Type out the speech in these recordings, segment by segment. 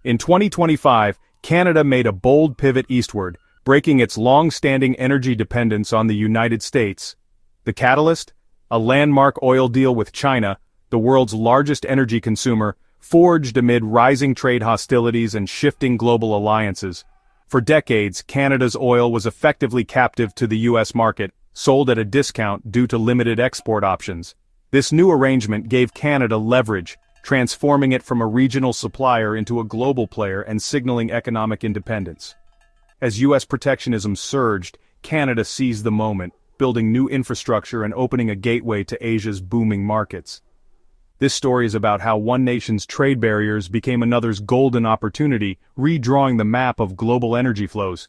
In 2025, Canada made a bold pivot eastward, breaking its long-standing energy dependence on the United States. The catalyst? A landmark oil deal with China, the world's largest energy consumer, forged amid rising trade hostilities and shifting global alliances. For decades, Canada's oil was effectively captive to the U.S. market, sold at a discount due to limited export options. This new arrangement gave Canada leverage, transforming it from a regional supplier into a global player and signaling economic independence. As U.S. protectionism surged, Canada seized the moment, building new infrastructure and opening a gateway to Asia's booming markets. This story is about how one nation's trade barriers became another's golden opportunity, redrawing the map of global energy flows.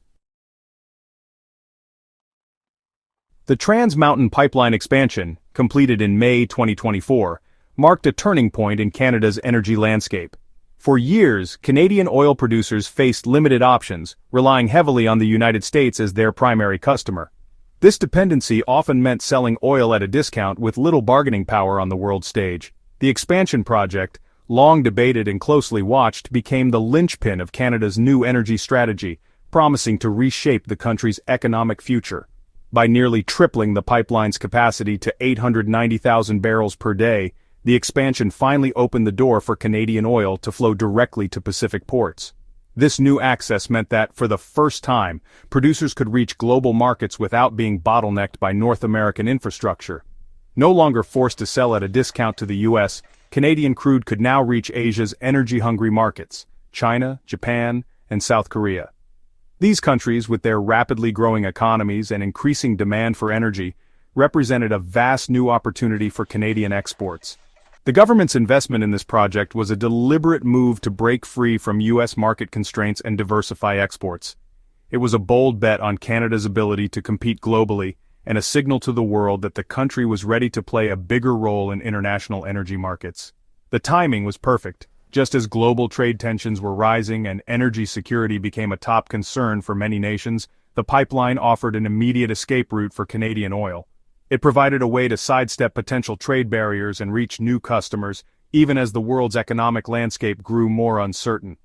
The Trans Mountain Pipeline expansion, completed in May 2024, marked a turning point in Canada's energy landscape. For years, Canadian oil producers faced limited options, relying heavily on the United States as their primary customer. This dependency often meant selling oil at a discount with little bargaining power on the world stage. The expansion project, long debated and closely watched, became the linchpin of Canada's new energy strategy, promising to reshape the country's economic future. By nearly tripling the pipeline's capacity to 890,000 barrels per day, the expansion finally opened the door for Canadian oil to flow directly to Pacific ports. This new access meant that, for the first time, producers could reach global markets without being bottlenecked by North American infrastructure. No longer forced to sell at a discount to the U.S., Canadian crude could now reach Asia's energy-hungry markets, China, Japan, and South Korea. These countries, with their rapidly growing economies and increasing demand for energy, represented a vast new opportunity for Canadian exports. The government's investment in this project was a deliberate move to break free from U.S. market constraints and diversify exports. It was a bold bet on Canada's ability to compete globally, and a signal to the world that the country was ready to play a bigger role in international energy markets. The timing was perfect. Just as global trade tensions were rising and energy security became a top concern for many nations, the pipeline offered an immediate escape route for Canadian oil. It provided a way to sidestep potential trade barriers and reach new customers, even as the world's economic landscape grew more uncertain.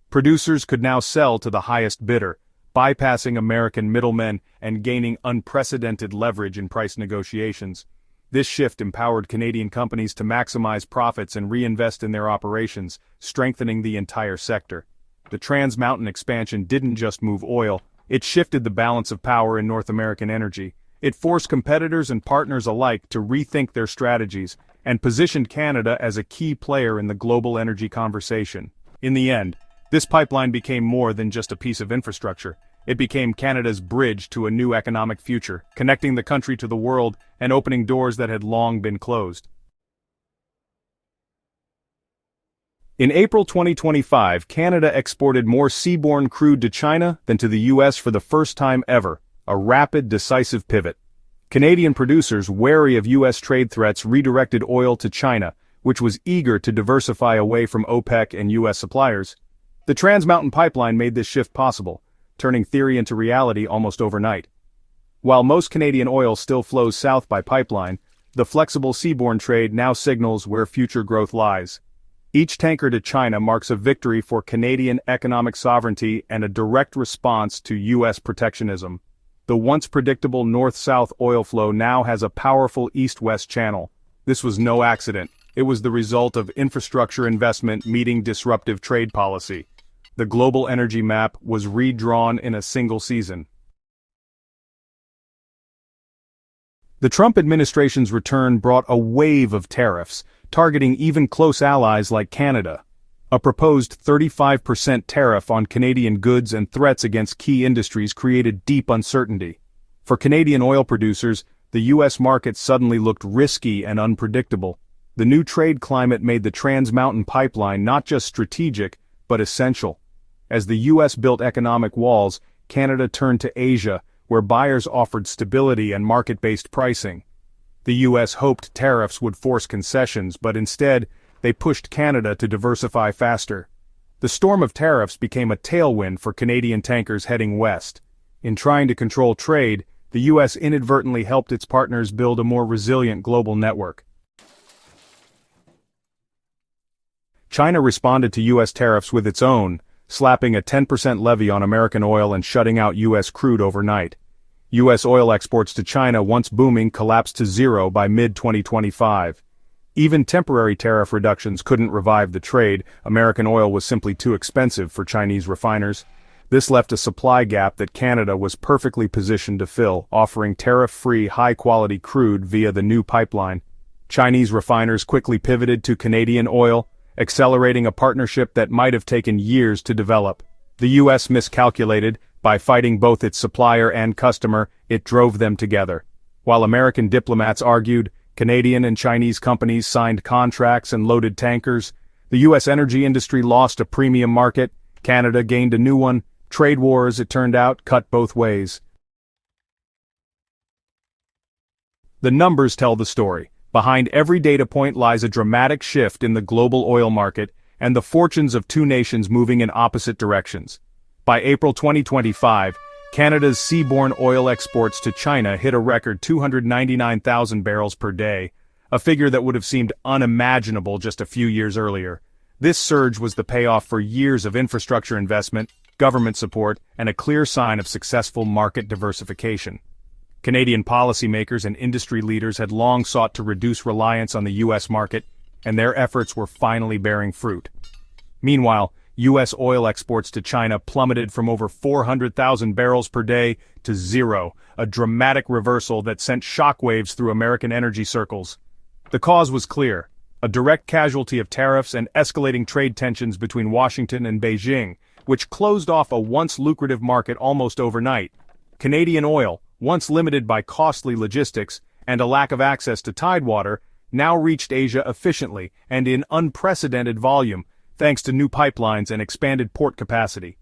Producers could now sell to the highest bidder, bypassing American middlemen and gaining unprecedented leverage in price negotiations. This shift empowered Canadian companies to maximize profits and reinvest in their operations, strengthening the entire sector. The Trans Mountain expansion didn't just move oil, it shifted the balance of power in North American energy. It forced competitors and partners alike to rethink their strategies, and positioned Canada as a key player in the global energy conversation. In the end, this pipeline became more than just a piece of infrastructure. It became Canada's bridge to a new economic future, connecting the country to the world and opening doors that had long been closed. In April 2025, Canada exported more seaborne crude to China than to the U.S. for the first time ever, a rapid, decisive pivot. Canadian producers, wary of U.S. trade threats, redirected oil to China, which was eager to diversify away from OPEC and U.S. suppliers. The Trans Mountain Pipeline made this shift possible, turning theory into reality almost overnight. While most Canadian oil still flows south by pipeline, the flexible seaborne trade now signals where future growth lies. Each tanker to China marks a victory for Canadian economic sovereignty and a direct response to U.S. protectionism. The once predictable north-south oil flow now has a powerful east-west channel. This was no accident. It was the result of infrastructure investment meeting disruptive trade policy. The global energy map was redrawn in a single season. The Trump administration's return brought a wave of tariffs, targeting even close allies like Canada. A proposed 35% tariff on Canadian goods and threats against key industries created deep uncertainty. For Canadian oil producers, the U.S. market suddenly looked risky and unpredictable. The new trade climate made the Trans Mountain Pipeline not just strategic, but essential. As the U.S. built economic walls, Canada turned to Asia, where buyers offered stability and market-based pricing. The U.S. hoped tariffs would force concessions, but instead, they pushed Canada to diversify faster. The storm of tariffs became a tailwind for Canadian tankers heading west. In trying to control trade, the U.S. inadvertently helped its partners build a more resilient global network. China responded to U.S. tariffs with its own, slapping a 10% levy on American oil and shutting out U.S. crude overnight. U.S. oil exports to China, once booming, collapsed to zero by mid-2025. Even temporary tariff reductions couldn't revive the trade. American oil was simply too expensive for Chinese refiners. This left a supply gap that Canada was perfectly positioned to fill, offering tariff-free, high-quality crude via the new pipeline. Chinese refiners quickly pivoted to Canadian oil, accelerating a partnership that might have taken years to develop. The U.S. miscalculated. By fighting both its supplier and customer, it drove them together. While American diplomats argued, Canadian and Chinese companies signed contracts and loaded tankers. The U.S. energy industry lost a premium market. Canada gained a new one. Trade wars, it turned out, cut both ways. The numbers tell the story. Behind every data point lies a dramatic shift in the global oil market, and the fortunes of two nations moving in opposite directions. By April 2025, Canada's seaborne oil exports to China hit a record 299,000 barrels per day, a figure that would have seemed unimaginable just a few years earlier. This surge was the payoff for years of infrastructure investment, government support, and a clear sign of successful market diversification. Canadian policymakers and industry leaders had long sought to reduce reliance on the U.S. market, and their efforts were finally bearing fruit. Meanwhile, U.S. oil exports to China plummeted from over 400,000 barrels per day to zero, a dramatic reversal that sent shockwaves through American energy circles. The cause was clear: a direct casualty of tariffs and escalating trade tensions between Washington and Beijing, which closed off a once lucrative market almost overnight. Canadian oil, once limited by costly logistics and a lack of access to tidewater, now reached Asia efficiently and in unprecedented volume, thanks to new pipelines and expanded port capacity.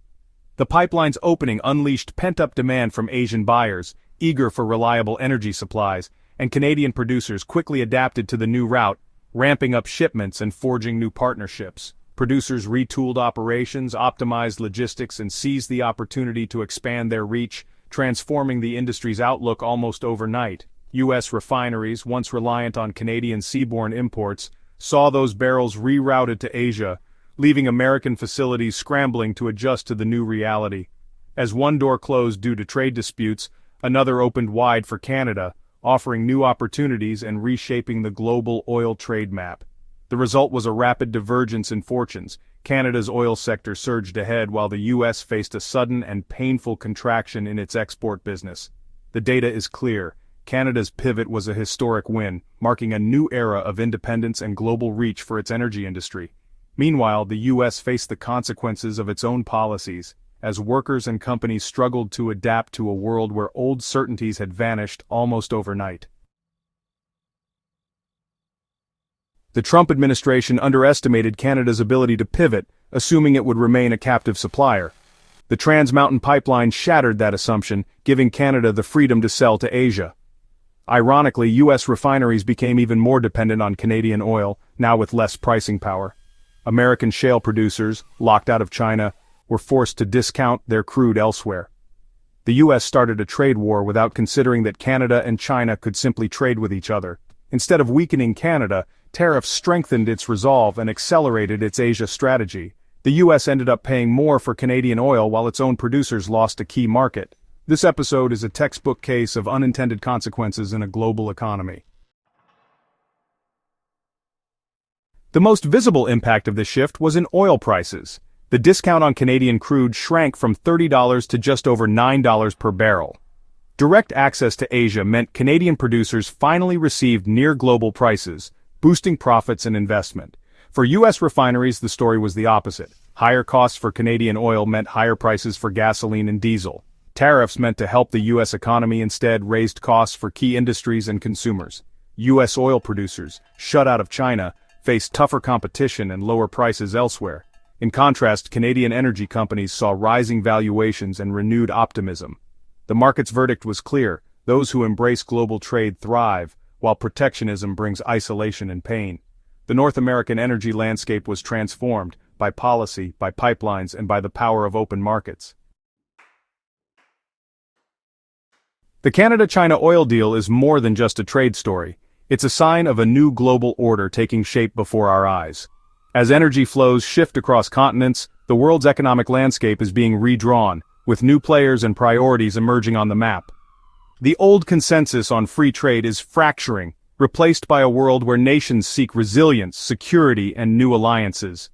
The pipeline's opening unleashed pent-up demand from Asian buyers, eager for reliable energy supplies, and Canadian producers quickly adapted to the new route, ramping up shipments and forging new partnerships. Producers retooled operations, optimized logistics, and seized the opportunity to expand their reach, transforming the industry's outlook almost overnight. U.S. refineries, once reliant on Canadian seaborne imports, saw those barrels rerouted to Asia, leaving American facilities scrambling to adjust to the new reality. As one door closed due to trade disputes, another opened wide for Canada, offering new opportunities and reshaping the global oil trade map. The result was a rapid divergence in fortunes. Canada's oil sector surged ahead while the U.S. faced a sudden and painful contraction in its export business. The data is clear. Canada's pivot was a historic win, marking a new era of independence and global reach for its energy industry. Meanwhile, the U.S. faced the consequences of its own policies, as workers and companies struggled to adapt to a world where old certainties had vanished almost overnight. The Trump administration underestimated Canada's ability to pivot, assuming it would remain a captive supplier. The Trans Mountain Pipeline shattered that assumption, giving Canada the freedom to sell to Asia. Ironically, U.S. refineries became even more dependent on Canadian oil, now with less pricing power. American shale producers, locked out of China, were forced to discount their crude elsewhere. The U.S. started a trade war without considering that Canada and China could simply trade with each other. Instead of weakening Canada, tariffs strengthened its resolve and accelerated its Asia strategy. The U.S. ended up paying more for Canadian oil while its own producers lost a key market. This episode is a textbook case of unintended consequences in a global economy. The most visible impact of this shift was in oil prices. The discount on Canadian crude shrank from $30 to just over $9 per barrel. Direct access to Asia meant Canadian producers finally received near-global prices, boosting profits and investment. For U.S. refineries, the story was the opposite. Higher costs for Canadian oil meant higher prices for gasoline and diesel. Tariffs meant to help the U.S. economy instead raised costs for key industries and consumers. U.S. oil producers, shut out of China, faced tougher competition and lower prices elsewhere. In contrast, Canadian energy companies saw rising valuations and renewed optimism. The market's verdict was clear: those who embrace global trade thrive, while protectionism brings isolation and pain. The North American energy landscape was transformed by policy, by pipelines, and by the power of open markets. The Canada-China oil deal is more than just a trade story. It's a sign of a new global order taking shape before our eyes. As energy flows shift across continents, the world's economic landscape is being redrawn, with new players and priorities emerging on the map. The old consensus on free trade is fracturing, replaced by a world where nations seek resilience, security, and new alliances.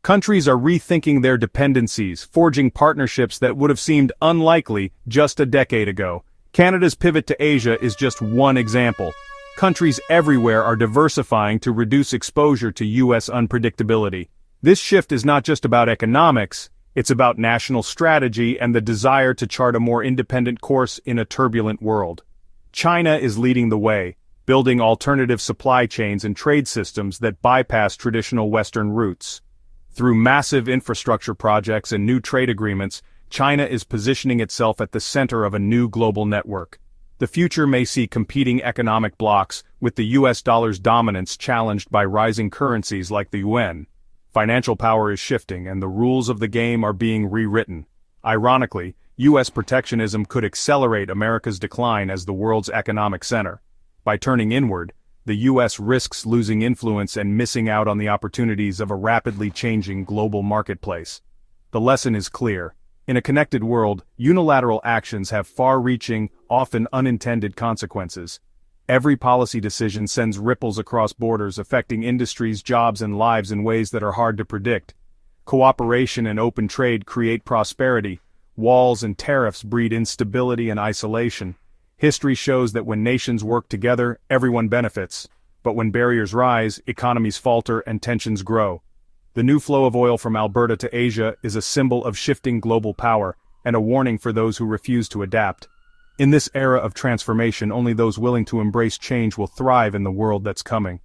Countries are rethinking their dependencies, forging partnerships that would have seemed unlikely just a decade ago. Canada's pivot to Asia is just one example. Countries everywhere are diversifying to reduce exposure to U.S. unpredictability. This shift is not just about economics, it's about national strategy and the desire to chart a more independent course in a turbulent world. China is leading the way, building alternative supply chains and trade systems that bypass traditional Western routes. Through massive infrastructure projects and new trade agreements, China is positioning itself at the center of a new global network. The future may see competing economic blocs, with the US dollar's dominance challenged by rising currencies like the yuan. Financial power is shifting and the rules of the game are being rewritten. Ironically, US protectionism could accelerate America's decline as the world's economic center. By turning inward, the US risks losing influence and missing out on the opportunities of a rapidly changing global marketplace. The lesson is clear. In a connected world, unilateral actions have far-reaching, often unintended consequences. Every policy decision sends ripples across borders affecting industries, jobs, and lives in ways that are hard to predict. Cooperation and open trade create prosperity. Walls and tariffs breed instability and isolation. History shows that when nations work together, everyone benefits. But when barriers rise, economies falter and tensions grow. The new flow of oil from Alberta to Asia is a symbol of shifting global power, and a warning for those who refuse to adapt. In this era of transformation, only those willing to embrace change will thrive in the world that's coming.